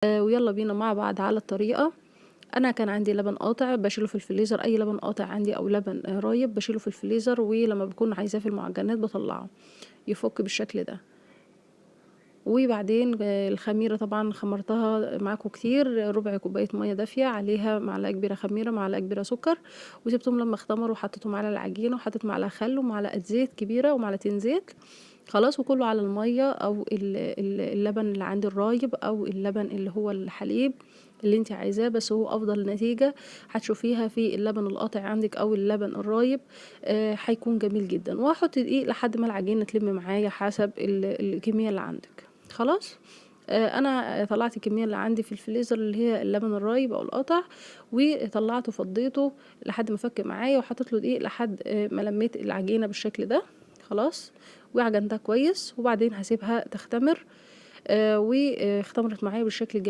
ويلا بينا مع بعض على الطريقة. أنا كان عندي لبن قاطع باشيله في الفريزر، أي لبن قاطع عندي أو لبن رايب باشيله في الفريزر، ولما باكون عايزاه في المعجنات باطلعه يفك بالشكل ده. وبعدين الخميرة طبعا خمرتها معاكم كتير، ربع كوباية مية دافية عليها معلقة كبيرة خميرة، معلقة كبيرة سكر، وسبتهم لما اختمروا وحطيتهم على العجينة، وحطيت معلقة خل ومعلقة زيت كبيرة ومعلقتين زيت خلاص، وكله على المية او اللبن اللي عندي الرايب او اللبن اللي هو الحليب اللي انت عايزاه، بس هو افضل نتيجة هتشوفيها في اللبن القاطع عندك او اللبن الرايب هيكون جميل جدا. وهحط دقيق لحد ما العجينة تلم معايا حسب الكمية اللي عندك خلاص. انا طلعت الكميه اللي عندي في الفريزر اللي هي اللبن الرايب او القطع، وطلعته فضيته لحد ما فك معايا، وحطيت له دقيق لحد ما لميت العجينه بالشكل ده خلاص، وعجنتها كويس، وبعدين هسيبها تختمر واختمرت معايا بالشكل الجميل.